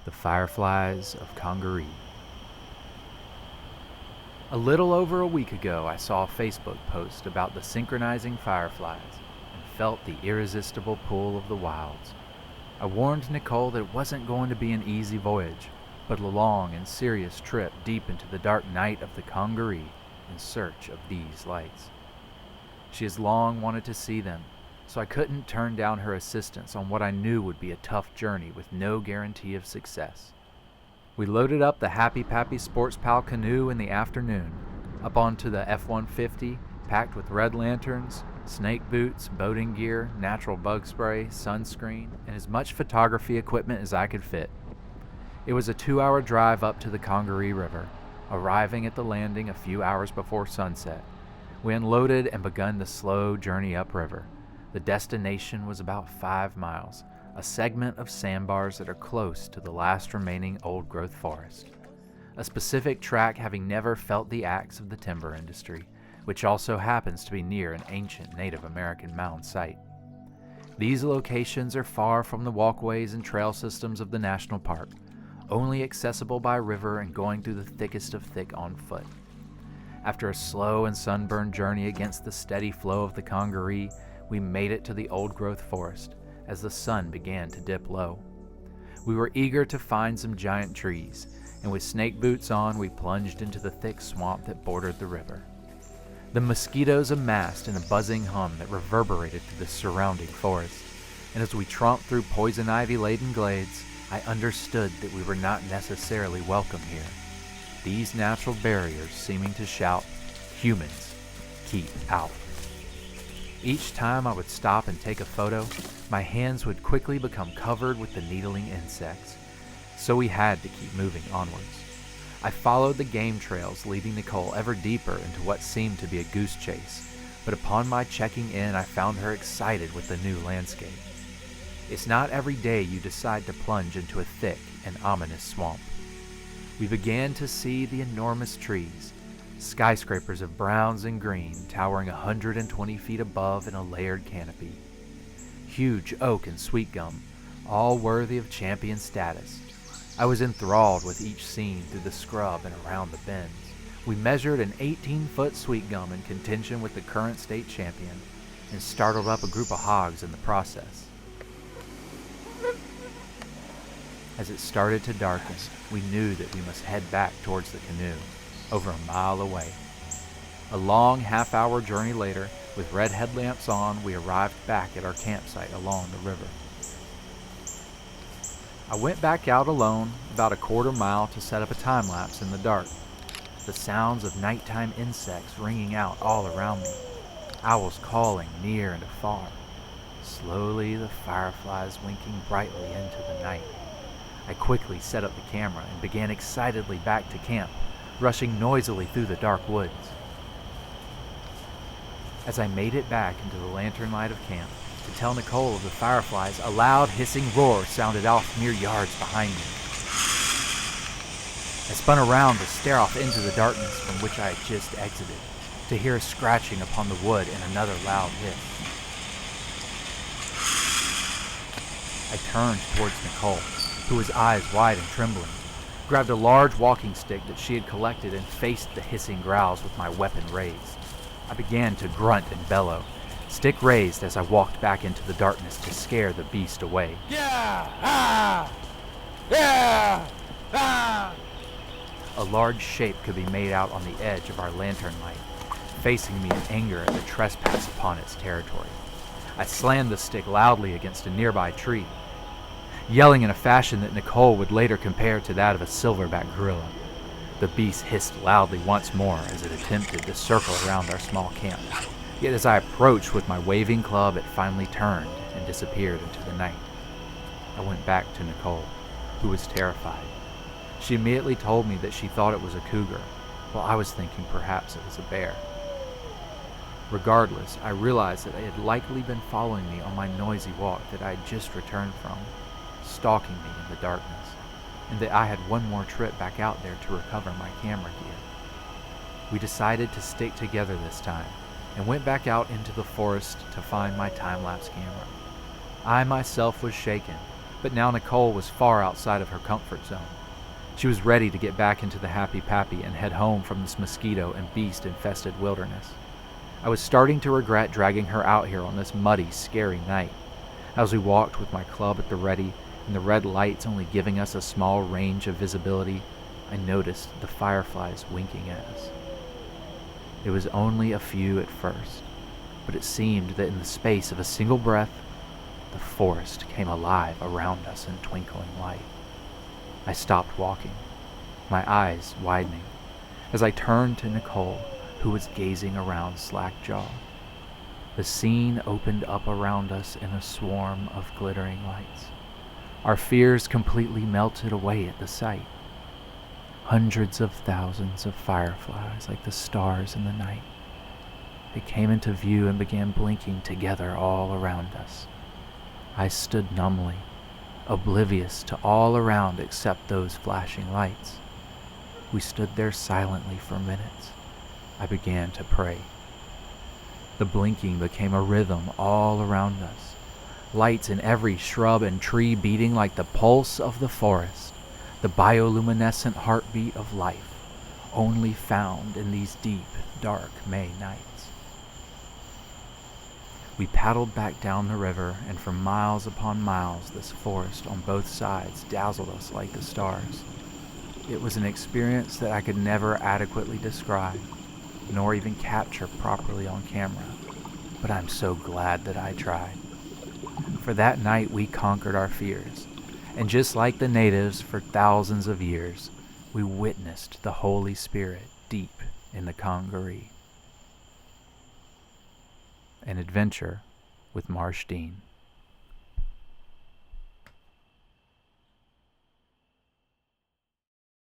the Fireflies of Congaree. A little over a week ago, I saw a Facebook post about the synchronizing fireflies and felt the irresistible pull of the wilds. I warned Nicole that it wasn't going to be an easy voyage, but a long and serious trip deep into the dark night of the Congaree in search of these lights. She has long wanted to see them, so I couldn't turn down her assistance on what I knew would be a tough journey with no guarantee of success. We loaded up the Happy Pappy Sports Pal canoe in the afternoon, up onto the F-150, packed with red lanterns, snake boots, boating gear, natural bug spray, sunscreen, and as much photography equipment as I could fit. It was a 2-hour drive up to the Congaree River, arriving at the landing a few hours before sunset. We unloaded and begun the slow journey upriver. The destination was about 5 miles, a segment of sandbars that are close to the last remaining old-growth forest. A specific track having never felt the axe of the timber industry, which also happens to be near an ancient Native American mound site. These locations are far from the walkways and trail systems of the national park, only accessible by river and going through the thickest of thick on foot. After a slow and sunburned journey against the steady flow of the Congaree, we made it to the old-growth forest as the sun began to dip low. We were eager to find some giant trees, and with snake boots on, we plunged into the thick swamp that bordered the river. The mosquitoes amassed in a buzzing hum that reverberated through the surrounding forest, and as we tromped through poison ivy-laden glades, I understood that we were not necessarily welcome here. These natural barriers seeming to shout, "Humans, keep out." Each time I would stop and take a photo, my hands would quickly become covered with the needling insects, so we had to keep moving onwards. I followed the game trails leading Nicole ever deeper into what seemed to be a goose chase, but upon my checking in I found her excited with the new landscape. It's not every day you decide to plunge into a thick and ominous swamp. We began to see the enormous trees, skyscrapers of browns and green towering 120 feet above in a layered canopy. Huge oak and sweet gum, all worthy of champion status. I was enthralled with each scene through the scrub and around the bends. We measured an 18-foot sweet gum in contention with the current state champion and startled up a group of hogs in the process. As it started to darken, we knew that we must head back towards the canoe, over a mile away. A long half-hour journey later, with red headlamps on, we arrived back at our campsite along the river. I went back out alone, about a quarter mile, to set up a time-lapse in the dark. The sounds of nighttime insects ringing out all around me, owls calling near and afar. Slowly the fireflies winking brightly into the night. I quickly set up the camera and began excitedly back to camp, rushing noisily through the dark woods. As I made it back into the lantern light of camp to tell Nicole of the fireflies, a loud hissing roar sounded off mere yards behind me. I spun around to stare off into the darkness from which I had just exited, to hear a scratching upon the wood and another loud hiss. I turned towards Nicole, who was eyes wide and trembling, grabbed a large walking stick that she had collected and faced the hissing growls with my weapon raised. I began to grunt and bellow, stick raised as I walked back into the darkness to scare the beast away. Yeah! Ah! Yeah! Ah! A large shape could be made out on the edge of our lantern light, facing me in anger at the trespass upon its territory. I slammed the stick loudly against a nearby tree, yelling in a fashion that Nicole would later compare to that of a silverback gorilla. The beast hissed loudly once more as it attempted to circle around our small camp. Yet as I approached with my waving club, it finally turned and disappeared into the night. I went back to Nicole, who was terrified. She immediately told me that she thought it was a cougar, while I was thinking perhaps it was a bear. Regardless, I realized that it had likely been following me on my noisy walk that I had just returned from, stalking me in the darkness, and that I had one more trip back out there to recover my camera gear. We decided to stick together this time, and went back out into the forest to find my time-lapse camera. I myself was shaken, But now Nicole was far outside of her comfort zone. She was ready to get back into the happy pappy and head home from this mosquito and beast-infested wilderness. I was starting to regret dragging her out here on this muddy, scary night. As we walked with my club at the ready and the red lights only giving us a small range of visibility, I noticed the fireflies winking at us. It was only a few at first, but it seemed that in the space of a single breath, the forest came alive around us in twinkling light. I stopped walking, my eyes widening, as I turned to Nicole, who was gazing around slack-jawed. The scene opened up around us in a swarm of glittering lights. Our fears completely melted away at the sight. Hundreds of thousands of fireflies like the stars in the night. They came into view and began blinking together all around us. I stood numbly, oblivious to all around except those flashing lights. We stood there silently for minutes. I began to pray. The blinking became a rhythm all around us, lights in every shrub and tree beating like the pulse of the forest, the bioluminescent heartbeat of life, only found in these deep, dark May nights. We paddled back down the river, and for miles upon miles this forest on both sides dazzled us like the stars. It was an experience that I could never adequately describe, nor even capture properly on camera, but I'm so glad that I tried. For that night we conquered our fears, and just like the natives for thousands of years, we witnessed the Holy Spirit deep in the Congaree. An adventure with Marsh Dean.